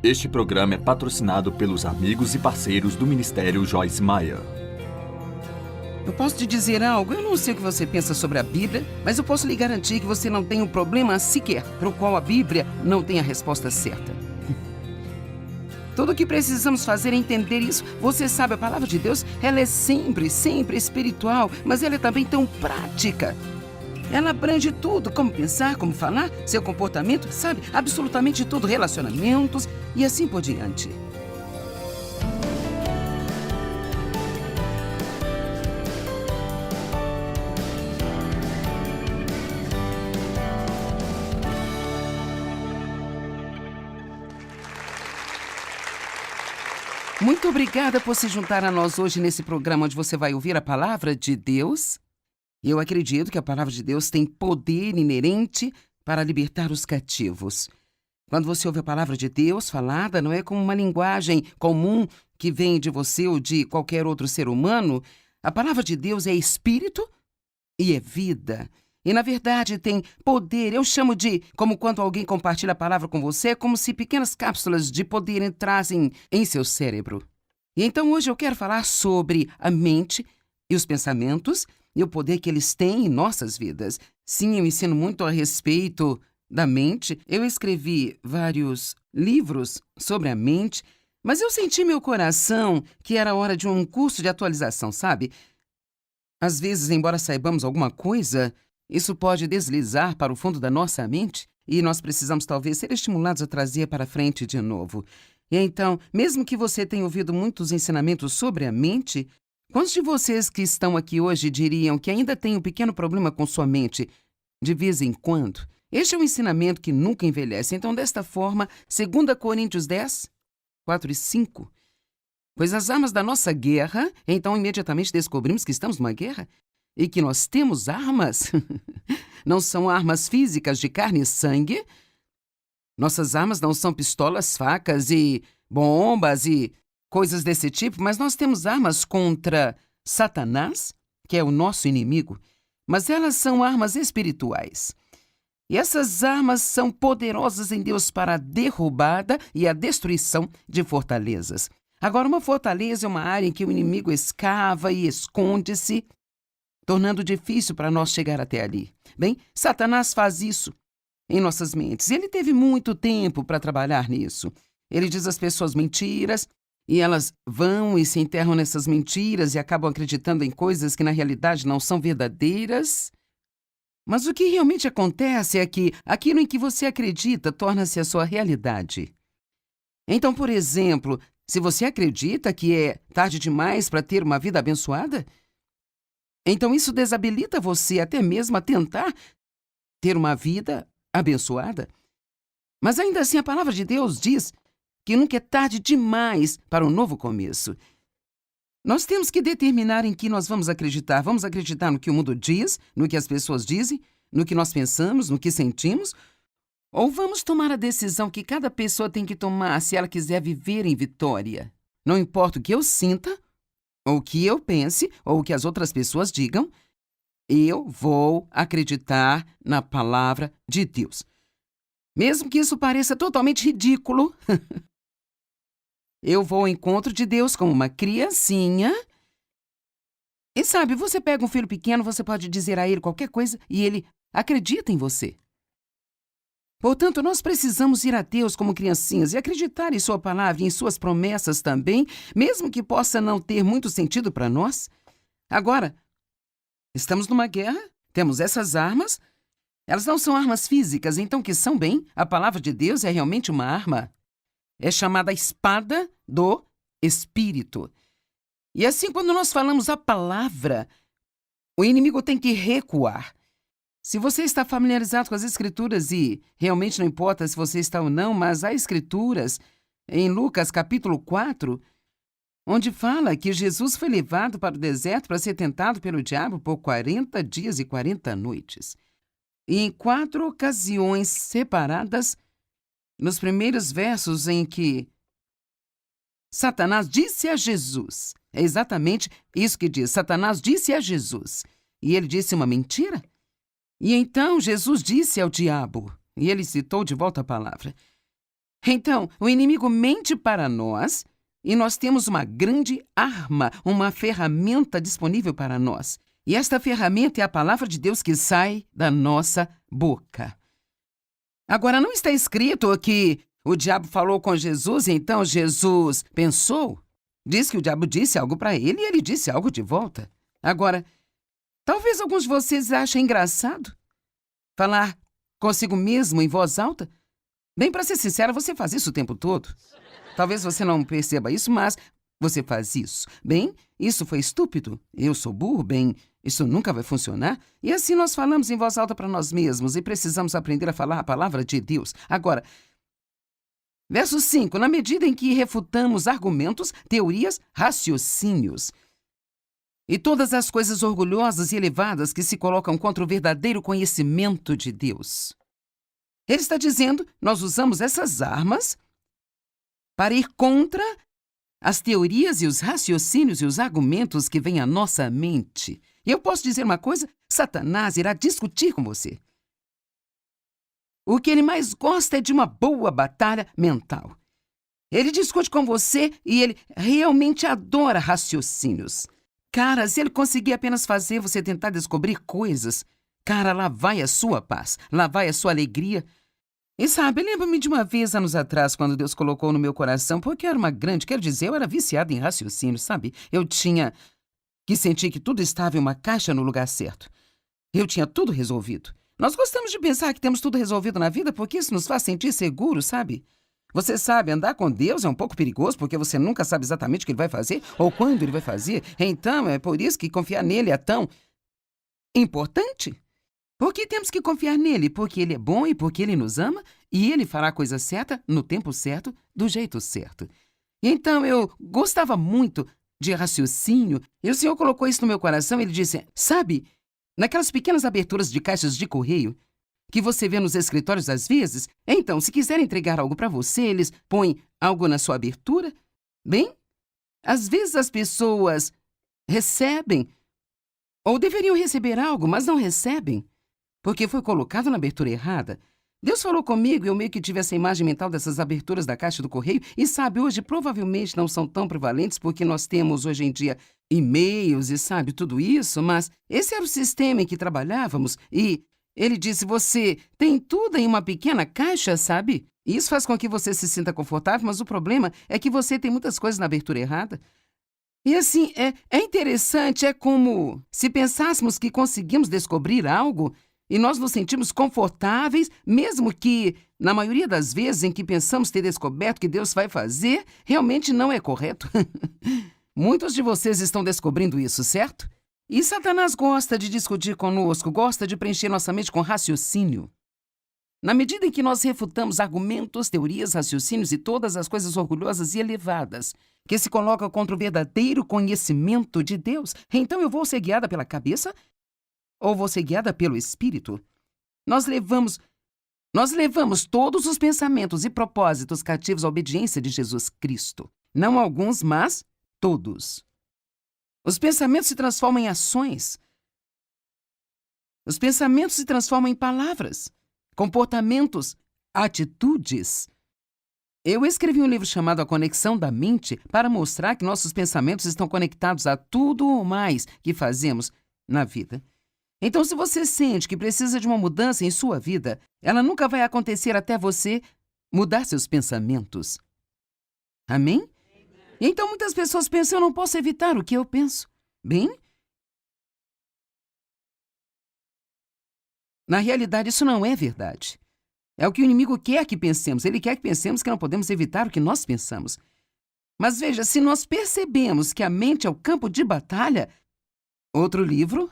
Este programa é patrocinado pelos amigos e parceiros do Ministério Joyce Meyer. Eu posso te dizer algo? Eu não sei o que você pensa sobre a Bíblia, mas eu posso lhe garantir que você não tem um problema sequer para o qual a Bíblia não tem a resposta certa. Tudo o que precisamos fazer é entender isso. Você sabe, a palavra de Deus, ela é sempre espiritual, mas ela é também tão prática. Ela abrange tudo, como pensar, como falar, seu comportamento, sabe? Absolutamente tudo, relacionamentos e assim por diante. Muito obrigada por se juntar a nós hoje nesse programa onde você vai ouvir a palavra de Deus. Eu acredito que a palavra de Deus tem poder inerente para libertar os cativos. Quando você ouve a palavra de Deus falada, não é como uma linguagem comum que vem de você ou de qualquer outro ser humano. A palavra de Deus é espírito e é vida. E, na verdade, tem poder. Eu chamo de, como quando alguém compartilha a palavra com você, é como se pequenas cápsulas de poder entrassem em seu cérebro. E então hoje eu quero falar sobre a mente e os pensamentos e o poder que eles têm em nossas vidas. Sim, eu ensino muito a respeito da mente. Eu escrevi vários livros sobre a mente, mas eu senti meu coração que era hora de um curso de atualização, sabe? Às vezes, embora saibamos alguma coisa, isso pode deslizar para o fundo da nossa mente e nós precisamos talvez ser estimulados a trazer para frente de novo. E então, mesmo que você tenha ouvido muitos ensinamentos sobre a mente, quantos de vocês que estão aqui hoje diriam que ainda tem um pequeno problema com sua mente de vez em quando? Este é um ensinamento que nunca envelhece. Então, desta forma, 2 Coríntios 10, 4 e 5. Pois as armas da nossa guerra, então imediatamente descobrimos que estamos numa guerra e que nós temos armas. Não são armas físicas de carne e sangue. Nossas armas não são pistolas, facas e bombas e coisas desse tipo, mas nós temos armas contra Satanás, que é o nosso inimigo, mas elas são armas espirituais. E essas armas são poderosas em Deus para a derrubada e a destruição de fortalezas. Agora, uma fortaleza é uma área em que o inimigo escava e esconde-se, tornando difícil para nós chegar até ali. Bem, Satanás faz isso em nossas mentes. Ele teve muito tempo para trabalhar nisso. Ele diz às pessoas mentiras, e elas vão e se enterram nessas mentiras e acabam acreditando em coisas que na realidade não são verdadeiras. Mas o que realmente acontece é que aquilo em que você acredita torna-se a sua realidade. Então, por exemplo, se você acredita que é tarde demais para ter uma vida abençoada, então isso desabilita você até mesmo a tentar ter uma vida abençoada. Mas ainda assim a palavra de Deus diz que nunca é tarde demais para um novo começo. Nós temos que determinar em que nós vamos acreditar. Vamos acreditar no que o mundo diz, no que as pessoas dizem, no que nós pensamos, no que sentimos? Ou vamos tomar a decisão que cada pessoa tem que tomar se ela quiser viver em vitória? Não importa o que eu sinta, ou o que eu pense, ou o que as outras pessoas digam, eu vou acreditar na palavra de Deus. Mesmo que isso pareça totalmente ridículo, eu vou ao encontro de Deus como uma criancinha. E sabe, você pega um filho pequeno, você pode dizer a ele qualquer coisa e ele acredita em você. Portanto, nós precisamos ir a Deus como criancinhas e acreditar em sua palavra e em suas promessas também, mesmo que possa não ter muito sentido para nós. Agora, estamos numa guerra, temos essas armas. Elas não são armas físicas, então que são bem. A palavra de Deus é realmente uma arma. É chamada espada do Espírito. E assim, quando nós falamos a palavra, o inimigo tem que recuar. Se você está familiarizado com as Escrituras, e realmente não importa se você está ou não, mas há Escrituras em Lucas capítulo 4, onde fala que Jesus foi levado para o deserto para ser tentado pelo diabo por 40 dias e 40 noites. E em 4 ocasiões separadas, nos primeiros versos em que Satanás disse a Jesus, é exatamente isso que diz, Satanás disse a Jesus, e ele disse uma mentira. E então Jesus disse ao diabo, e ele citou de volta a palavra, Então, o inimigo mente para nós e nós temos uma grande arma, uma ferramenta disponível para nós. E esta ferramenta é a palavra de Deus que sai da nossa boca. Agora, não está escrito que o diabo falou com Jesus e então Jesus pensou? Diz que o diabo disse algo para ele e ele disse algo de volta. Agora, talvez alguns de vocês achem engraçado falar consigo mesmo em voz alta. Bem, para ser sincera, você faz isso o tempo todo. Talvez você não perceba isso, mas você faz isso. Bem, isso foi estúpido. Eu sou burro. Bem, isso nunca vai funcionar. E assim nós falamos em voz alta para nós mesmos e precisamos aprender a falar a palavra de Deus. Agora, verso 5. Na medida em que refutamos argumentos, teorias, raciocínios e todas as coisas orgulhosas e elevadas que se colocam contra o verdadeiro conhecimento de Deus. Ele está dizendo, nós usamos essas armas para ir contra as teorias e os raciocínios e os argumentos que vêm à nossa mente. E eu posso dizer uma coisa, Satanás irá discutir com você. O que ele mais gosta é de uma boa batalha mental. Ele discute com você e ele realmente adora raciocínios. Cara, se ele conseguir apenas fazer você tentar descobrir coisas, cara, lá vai a sua paz, lá vai a sua alegria. E sabe, lembro-me de uma vez, anos atrás, quando Deus colocou no meu coração, porque eu era uma grande, quero dizer, eu era viciada em raciocínio, sabe? Eu tinha que sentir que tudo estava em uma caixa no lugar certo. Eu tinha tudo resolvido. Nós gostamos de pensar que temos tudo resolvido na vida porque isso nos faz sentir seguros, sabe? Você sabe, andar com Deus é um pouco perigoso porque você nunca sabe exatamente o que ele vai fazer ou quando ele vai fazer. Então, é por isso que confiar nele é tão importante. Porque temos que confiar nele, porque ele é bom e porque ele nos ama e ele fará a coisa certa, no tempo certo, do jeito certo. Então, eu gostava muito de raciocínio e o Senhor colocou isso no meu coração e ele disse, sabe, naquelas pequenas aberturas de caixas de correio que você vê nos escritórios às vezes, então, se quiser entregar algo para você, eles põem algo na sua abertura. Bem, às vezes as pessoas recebem ou deveriam receber algo, mas não recebem, porque foi colocado na abertura errada. Deus falou comigo e eu meio que tive essa imagem mental dessas aberturas da caixa do correio e sabe, hoje provavelmente não são tão prevalentes porque nós temos hoje em dia e-mails e sabe, tudo isso, mas esse era o sistema em que trabalhávamos e ele disse, você tem tudo em uma pequena caixa, sabe? Isso faz com que você se sinta confortável, mas o problema é que você tem muitas coisas na abertura errada. E assim, é interessante, é como se pensássemos que conseguimos descobrir algo e nós nos sentimos confortáveis, mesmo que, na maioria das vezes em que pensamos ter descoberto o que Deus vai fazer, realmente não é correto. Muitos de vocês estão descobrindo isso, certo? E Satanás gosta de discutir conosco, gosta de preencher nossa mente com raciocínio. Na medida em que nós refutamos argumentos, teorias, raciocínios e todas as coisas orgulhosas e elevadas que se colocam contra o verdadeiro conhecimento de Deus, então eu vou ser guiada pela cabeça ou vou ser guiada pelo Espírito? Nós levamos todos os pensamentos e propósitos cativos à obediência de Jesus Cristo. Não alguns, mas todos. Os pensamentos se transformam em ações. Os pensamentos se transformam em palavras, comportamentos, atitudes. Eu escrevi um livro chamado A Conexão da Mente para mostrar que nossos pensamentos estão conectados a tudo ou mais que fazemos na vida. Então, se você sente que precisa de uma mudança em sua vida, ela nunca vai acontecer até você mudar seus pensamentos. Amém? Então, muitas pessoas pensam, eu não posso evitar o que eu penso. Bem, na realidade, isso não é verdade. É o que o inimigo quer que pensemos. Ele quer que pensemos que não podemos evitar o que nós pensamos. Mas veja, se nós percebemos que a mente é o campo de batalha, outro livro,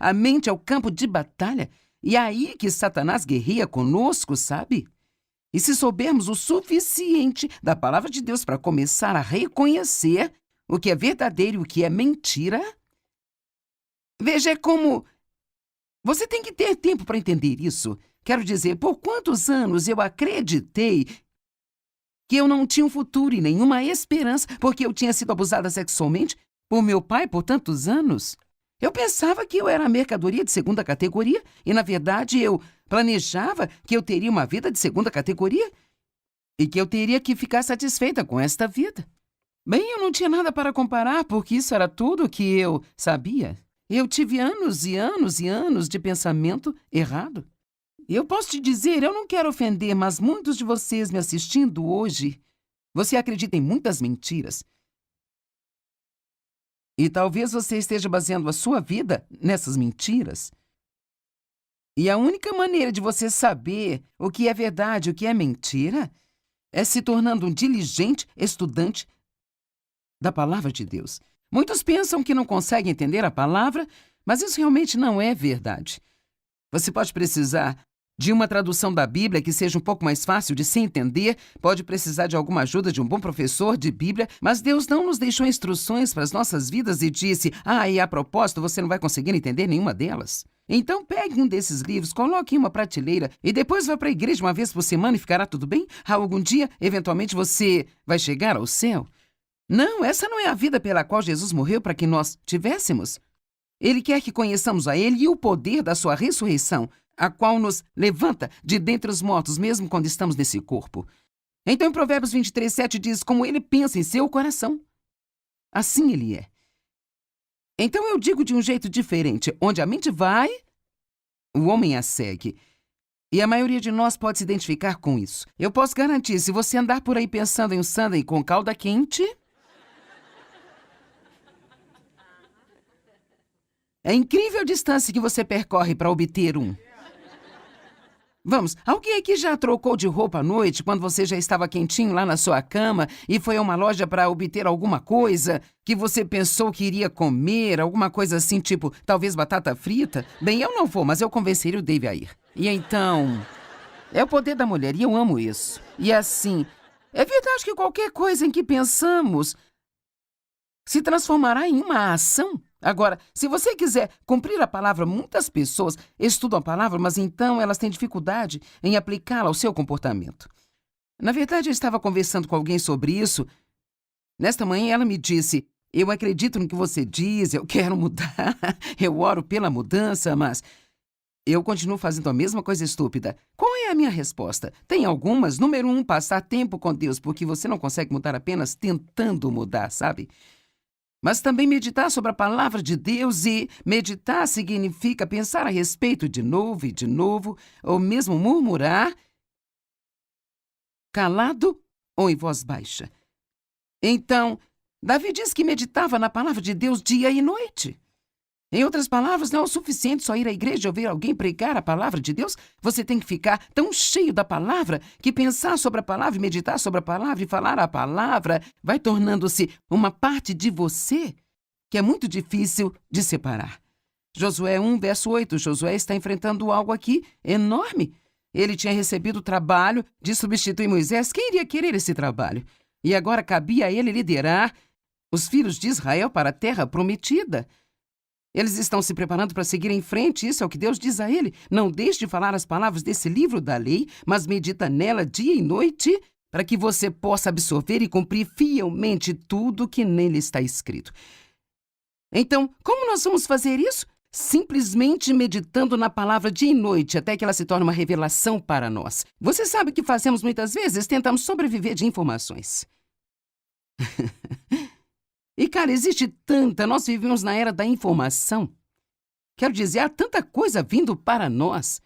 a mente é o campo de batalha, e é aí que Satanás guerreia conosco, sabe? E se soubermos o suficiente da palavra de Deus para começar a reconhecer o que é verdadeiro e o que é mentira, veja, é como... Você tem que ter tempo para entender isso. Quero dizer, por quantos anos eu acreditei que eu não tinha um futuro e nenhuma esperança porque eu tinha sido abusada sexualmente por meu pai por tantos anos? Eu pensava que eu era mercadoria de segunda categoria e, na verdade, eu planejava que eu teria uma vida de segunda categoria e que eu teria que ficar satisfeita com esta vida. Bem, eu não tinha nada para comparar, porque isso era tudo o que eu sabia. Eu tive anos e anos e anos de pensamento errado. Eu posso te dizer, eu não quero ofender, mas muitos de vocês me assistindo hoje, você acredita em muitas mentiras. E talvez você esteja baseando a sua vida nessas mentiras. E a única maneira de você saber o que é verdade e o que é mentira é se tornando um diligente estudante da palavra de Deus. Muitos pensam que não conseguem entender a palavra, mas isso realmente não é verdade. Você pode precisar de uma tradução da Bíblia que seja um pouco mais fácil de se entender, pode precisar de alguma ajuda de um bom professor de Bíblia, mas Deus não nos deixou instruções para as nossas vidas e disse, e a propósito, você não vai conseguir entender nenhuma delas. Então pegue um desses livros, coloque em uma prateleira e depois vá para a igreja uma vez por semana e ficará tudo bem? Algum dia, eventualmente, você vai chegar ao céu? Não, essa não é a vida pela qual Jesus morreu para que nós tivéssemos. Ele quer que conheçamos a Ele e o poder da sua ressurreição, a qual nos levanta de dentre os mortos, mesmo quando estamos nesse corpo. Então, em Provérbios 23:7 diz, como ele pensa em seu coração, assim ele é. Então, eu digo de um jeito diferente, onde a mente vai, o homem a segue. E a maioria de nós pode se identificar com isso. Eu posso garantir, se você andar por aí pensando em um sundae com calda quente, é incrível a distância que você percorre para obter um. Vamos, alguém aqui já trocou de roupa à noite quando você já estava quentinho lá na sua cama e foi a uma loja para obter alguma coisa que você pensou que iria comer, alguma coisa assim, tipo, talvez batata frita? Bem, eu não vou, mas eu convenceria o Dave a ir. E então, é o poder da mulher e eu amo isso. E assim, é verdade que qualquer coisa em que pensamos se transformará em uma ação. Agora, se você quiser cumprir a palavra, muitas pessoas estudam a palavra, mas então elas têm dificuldade em aplicá-la ao seu comportamento. Na verdade, eu estava conversando com alguém sobre isso. Nesta manhã, ela me disse, eu acredito no que você diz, eu quero mudar, eu oro pela mudança, mas eu continuo fazendo a mesma coisa estúpida. Qual é a minha resposta? Tem algumas. Número 1, passar tempo com Deus, porque você não consegue mudar apenas tentando mudar, sabe? Mas também meditar sobre a palavra de Deus, e meditar significa pensar a respeito de novo e de novo, ou mesmo murmurar, calado ou em voz baixa. Então, Davi diz que meditava na palavra de Deus dia e noite. Em outras palavras, não é o suficiente só ir à igreja e ouvir alguém pregar a palavra de Deus. Você tem que ficar tão cheio da palavra que pensar sobre a palavra, meditar sobre a palavra e falar a palavra vai tornando-se uma parte de você que é muito difícil de separar. Josué 1, verso 8. Josué está enfrentando algo aqui enorme. Ele tinha recebido o trabalho de substituir Moisés. Quem iria querer esse trabalho? E agora cabia a ele liderar os filhos de Israel para a terra prometida. Eles estão se preparando para seguir em frente, isso é o que Deus diz a ele. Não deixe de falar as palavras desse livro da lei, mas medita nela dia e noite, para que você possa absorver e cumprir fielmente tudo que nele está escrito. Então, como nós vamos fazer isso? Simplesmente meditando na palavra dia e noite, até que ela se torne uma revelação para nós. Você sabe o que fazemos muitas vezes? Tentamos sobreviver de informações. E, cara, existe tanta, nós vivemos na era da informação. Quero dizer, há tanta coisa vindo para nós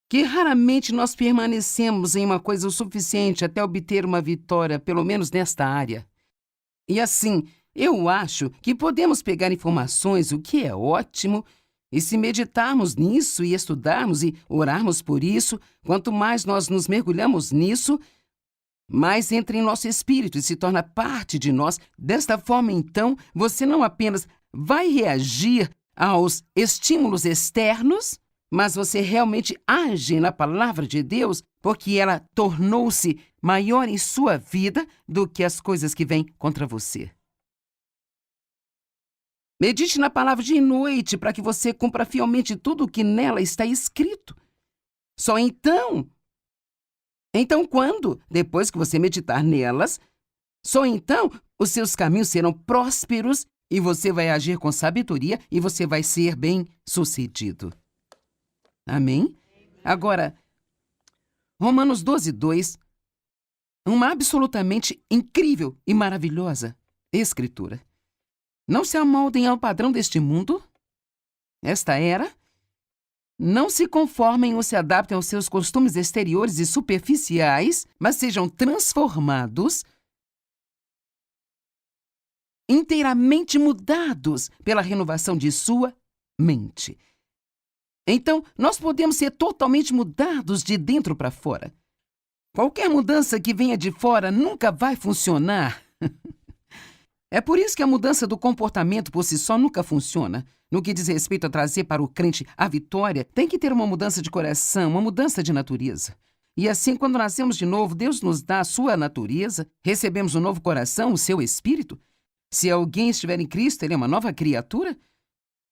que raramente nós permanecemos em uma coisa o suficiente até obter uma vitória, pelo menos nesta área. E assim, eu acho que podemos pegar informações, o que é ótimo, e se meditarmos nisso e estudarmos e orarmos por isso, quanto mais nós nos mergulhamos nisso, mais entra em nosso espírito e se torna parte de nós. Desta forma, então, você não apenas vai reagir aos estímulos externos, mas você realmente age na palavra de Deus, porque ela tornou-se maior em sua vida do que as coisas que vêm contra você. Medite na palavra de noite para que você cumpra fielmente tudo o que nela está escrito. Só então quando, depois que você meditar nelas, só então os seus caminhos serão prósperos e você vai agir com sabedoria e você vai ser bem-sucedido. Amém? Agora, Romanos 12:2 uma absolutamente incrível e maravilhosa Escritura. Não se amoldem ao padrão deste mundo, esta era. Não se conformem ou se adaptem aos seus costumes exteriores e superficiais, mas sejam transformados, inteiramente mudados pela renovação de sua mente. Então, nós podemos ser totalmente mudados de dentro para fora. Qualquer mudança que venha de fora nunca vai funcionar. É por isso que a mudança do comportamento por si só nunca funciona. No que diz respeito a trazer para o crente a vitória, tem que ter uma mudança de coração, uma mudança de natureza. E assim, quando nascemos de novo, Deus nos dá a sua natureza, recebemos um novo coração, o seu espírito. Se alguém estiver em Cristo, ele é uma nova criatura.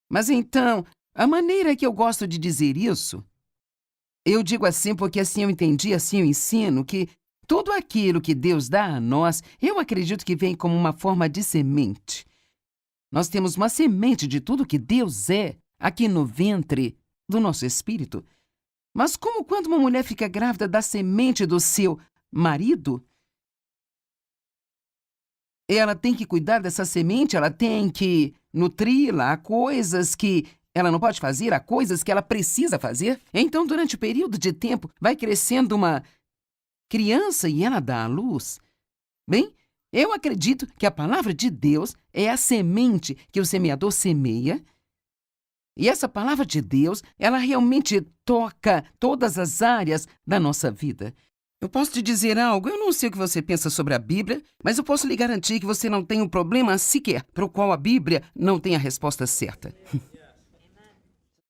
Mas então, a maneira que eu gosto de dizer isso, eu digo assim porque assim eu entendi, assim eu ensino, que tudo aquilo que Deus dá a nós, eu acredito que vem como uma forma de semente. Nós temos uma semente de tudo que Deus é aqui no ventre do nosso espírito. Mas como quando uma mulher fica grávida da semente do seu marido, ela tem que cuidar dessa semente, ela tem que nutri-la, há coisas que ela não pode fazer, há coisas que ela precisa fazer. Então, durante o período de tempo, vai crescendo uma criança e ela dá à luz. Bem, eu acredito que a palavra de Deus é a semente que o semeador semeia. E essa palavra de Deus, ela realmente toca todas as áreas da nossa vida. Eu posso te dizer algo, eu não sei o que você pensa sobre a Bíblia, mas eu posso lhe garantir que você não tem um problema sequer para o qual a Bíblia não tem a resposta certa.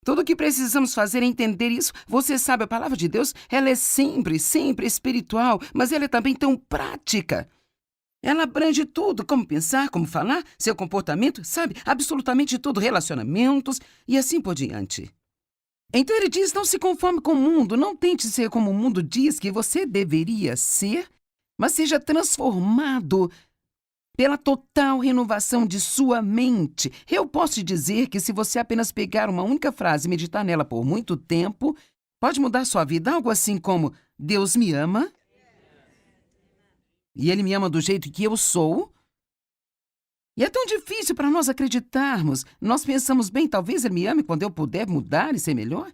Tudo o que precisamos fazer é entender isso. Você sabe, a palavra de Deus, ela é sempre espiritual, mas ela é também tão prática. Ela abrange tudo, como pensar, como falar, seu comportamento, sabe? Absolutamente tudo, relacionamentos e assim por diante. Então ele diz, não se conforme com o mundo, não tente ser como o mundo diz que você deveria ser, mas seja transformado pela total renovação de sua mente. Eu posso te dizer que se você apenas pegar uma única frase e meditar nela por muito tempo, pode mudar sua vida. Algo assim como, Deus me ama, e Ele me ama do jeito que eu sou. E é tão difícil para nós acreditarmos. Nós pensamos, bem, talvez Ele me ame quando eu puder mudar e ser melhor.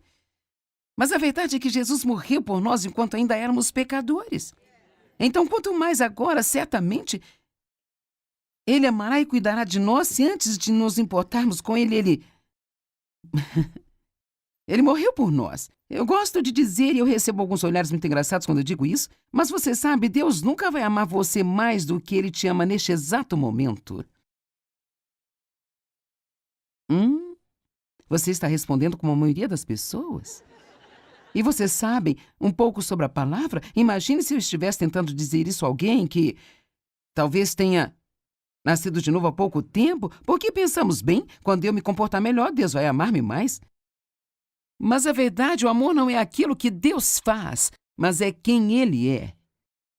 Mas a verdade é que Jesus morreu por nós enquanto ainda éramos pecadores. Então, quanto mais agora, certamente, Ele amará e cuidará de nós se antes de nos importarmos com Ele, Ele morreu por nós. Eu gosto de dizer, e eu recebo alguns olhares muito engraçados quando eu digo isso, mas você sabe, Deus nunca vai amar você mais do que Ele te ama neste exato momento. Você está respondendo como a maioria das pessoas? E você sabe um pouco sobre a palavra? Imagine se eu estivesse tentando dizer isso a alguém que talvez tenha nascido de novo há pouco tempo, porque pensamos, bem, quando eu me comportar melhor, Deus vai amar-me mais. Mas a verdade, o amor não é aquilo que Deus faz, mas é quem Ele é.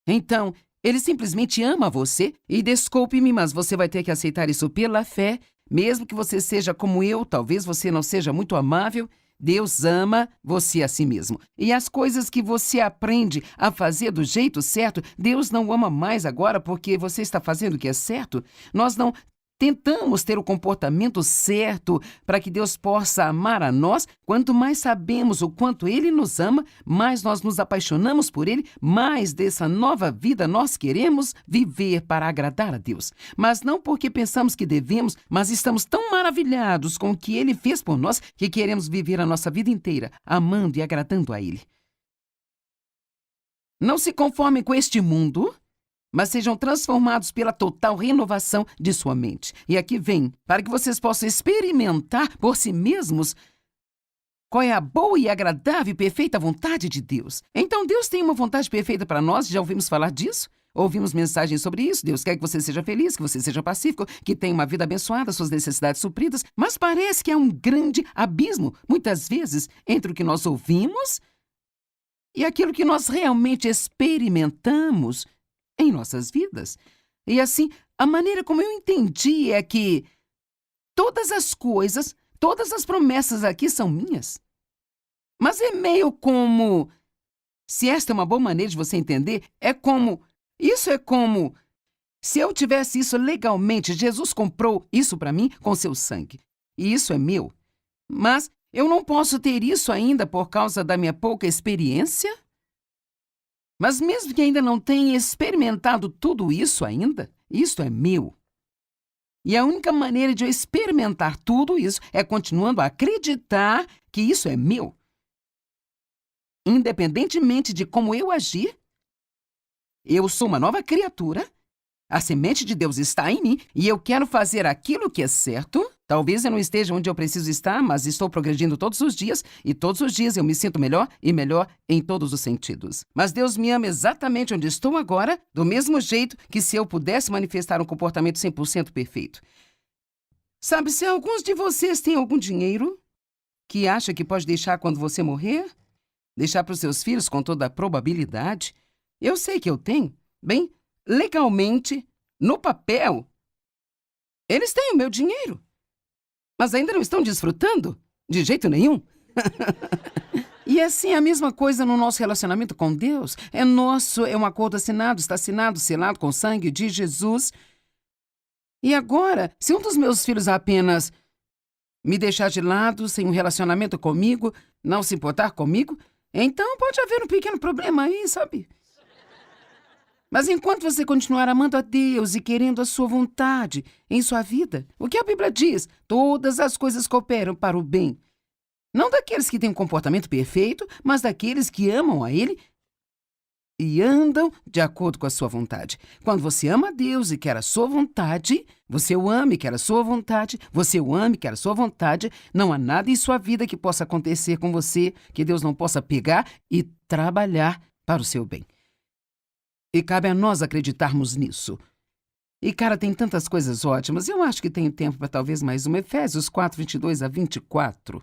Então, Ele simplesmente ama você e, desculpe-me, mas você vai ter que aceitar isso pela fé, mesmo que você seja como eu, talvez você não seja muito amável, Deus ama você a si mesmo. E as coisas que você aprende a fazer do jeito certo, Deus não ama mais agora porque você está fazendo o que é certo. Nós não tentamos ter o comportamento certo para que Deus possa amar a nós. Quanto mais sabemos o quanto Ele nos ama, mais nós nos apaixonamos por Ele, mais dessa nova vida nós queremos viver para agradar a Deus. Mas não porque pensamos que devemos, mas estamos tão maravilhados com o que Ele fez por nós que queremos viver a nossa vida inteira amando e agradando a Ele. Não se conformem com este mundo, mas sejam transformados pela total renovação de sua mente. E aqui vem, para que vocês possam experimentar por si mesmos qual é a boa e agradável e perfeita vontade de Deus. Então, Deus tem uma vontade perfeita para nós, já ouvimos falar disso? Ouvimos mensagens sobre isso. Deus quer que você seja feliz, que você seja pacífico, que tenha uma vida abençoada, suas necessidades supridas. Mas parece que há um grande abismo, muitas vezes, entre o que nós ouvimos e aquilo que nós realmente experimentamos em nossas vidas. E assim, a maneira como eu entendi é que todas as coisas, todas as promessas aqui são minhas. Mas é meio como, se esta é uma boa maneira de você entender, é como Isso é como se eu tivesse isso legalmente. Jesus comprou isso para mim com seu sangue. E isso é meu. Mas eu não posso ter isso ainda por causa da minha pouca experiência? Mas mesmo que ainda não tenha experimentado tudo isso ainda, isso é meu. E a única maneira de eu experimentar tudo isso é continuando a acreditar que isso é meu. Independentemente de como eu agir, eu sou uma nova criatura, a semente de Deus está em mim e eu quero fazer aquilo que é certo. Talvez eu não esteja onde eu preciso estar, mas estou progredindo todos os dias e todos os dias eu me sinto melhor e melhor em todos os sentidos. Mas Deus me ama exatamente onde estou agora, do mesmo jeito que se eu pudesse manifestar um comportamento 100% perfeito. Sabe, se alguns de vocês têm algum dinheiro que acha que pode deixar quando você morrer, deixar para os seus filhos com toda a probabilidade, eu sei que eu tenho. Bem, legalmente, no papel, eles têm o meu dinheiro. Mas ainda não estão desfrutando? De jeito nenhum. E assim, a mesma coisa no nosso relacionamento com Deus. É nosso, é um acordo assinado, está assinado, selado com o sangue de Jesus. E agora, se um dos meus filhos apenas me deixar de lado, sem um relacionamento comigo, não se importar comigo, então pode haver um pequeno problema aí, sabe? Mas enquanto você continuar amando a Deus e querendo a sua vontade em sua vida, o que a Bíblia diz? Todas as coisas cooperam para o bem. Não daqueles que têm um comportamento perfeito, mas daqueles que amam a Ele e andam de acordo com a sua vontade. Quando você ama a Deus e quer a sua vontade, você o ama e quer a sua vontade, você o ama e quer a sua vontade, não há nada em sua vida que possa acontecer com você que Deus não possa pegar e trabalhar para o seu bem. E cabe a nós acreditarmos nisso. E, cara, tem tantas coisas ótimas. Eu acho que tenho tempo para talvez mais uma. Efésios 4, 22 a 24.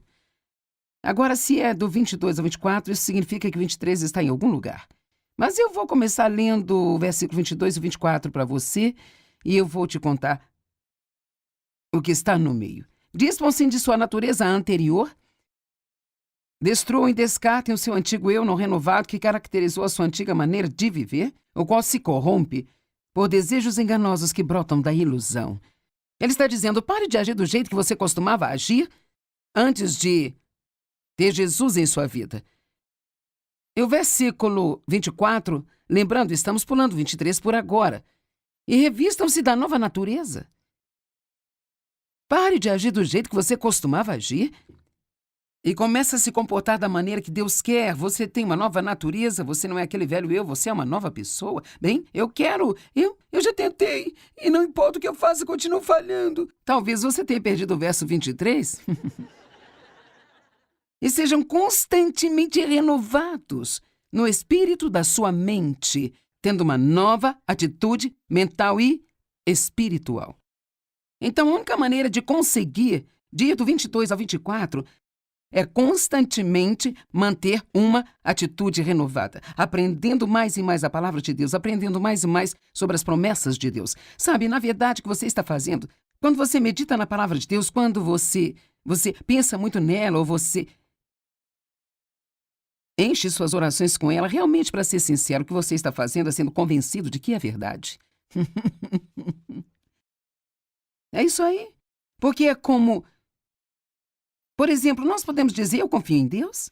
Agora, se é do 22 ao 24, isso significa que 23 está em algum lugar. Mas eu vou começar lendo o versículo 22 e 24 para você e eu vou te contar o que está no meio. Dispõem-se de sua natureza anterior. Destruam e descartem o seu antigo eu não renovado que caracterizou a sua antiga maneira de viver, o qual se corrompe por desejos enganosos que brotam da ilusão. Ele está dizendo, pare de agir do jeito que você costumava agir antes de ter Jesus em sua vida. E o versículo 24, lembrando, estamos pulando 23 por agora, e revistam-se da nova natureza. Pare de agir do jeito que você costumava agir e comece a se comportar da maneira que Deus quer. Você tem uma nova natureza, você não é aquele velho eu, você é uma nova pessoa. Bem, eu já tentei, e não importa o que eu faça, continuo falhando. Talvez você tenha perdido o verso 23. E sejam constantemente renovados no espírito da sua mente, tendo uma nova atitude mental e espiritual. Então, a única maneira de conseguir, de ir do 22 ao 24, é constantemente manter uma atitude renovada, aprendendo mais e mais a palavra de Deus, aprendendo mais e mais sobre as promessas de Deus. Sabe, na verdade, o que você está fazendo, quando você medita na palavra de Deus, quando você pensa muito nela, ou você enche suas orações com ela, realmente, para ser sincero, o que você está fazendo é sendo convencido de que é verdade. É isso aí. Porque é como... Por exemplo, nós podemos dizer, eu confio em Deus.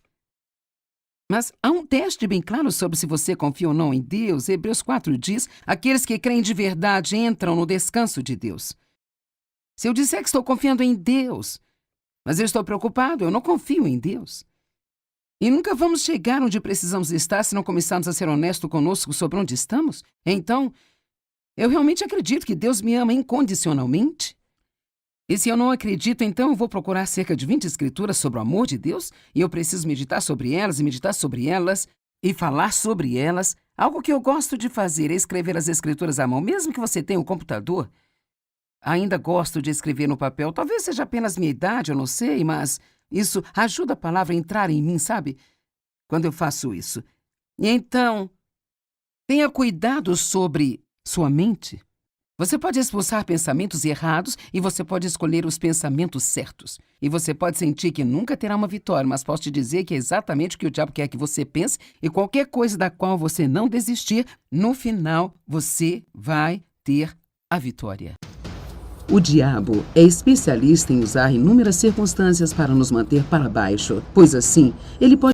Mas há um teste bem claro sobre se você confia ou não em Deus. Hebreus 4 diz, aqueles que creem de verdade entram no descanso de Deus. Se eu disser que estou confiando em Deus, mas eu estou preocupado, eu não confio em Deus. E nunca vamos chegar onde precisamos estar se não começarmos a ser honestos conosco sobre onde estamos. Então, eu realmente acredito que Deus me ama incondicionalmente. E se eu não acredito, então eu vou procurar cerca de 20 escrituras sobre o amor de Deus e eu preciso meditar sobre elas e meditar sobre elas e falar sobre elas. Algo que eu gosto de fazer é escrever as escrituras à mão, mesmo que você tenha um computador. Ainda gosto de escrever no papel. Talvez seja apenas minha idade, eu não sei, mas isso ajuda a palavra a entrar em mim, sabe? Quando eu faço isso. E então, tenha cuidado sobre sua mente. Você pode expulsar pensamentos errados e você pode escolher os pensamentos certos. E você pode sentir que nunca terá uma vitória, mas posso te dizer que é exatamente o que o diabo quer que você pense e qualquer coisa da qual você não desistir, no final você vai ter a vitória. O diabo é especialista em usar inúmeras circunstâncias para nos manter para baixo, pois assim ele pode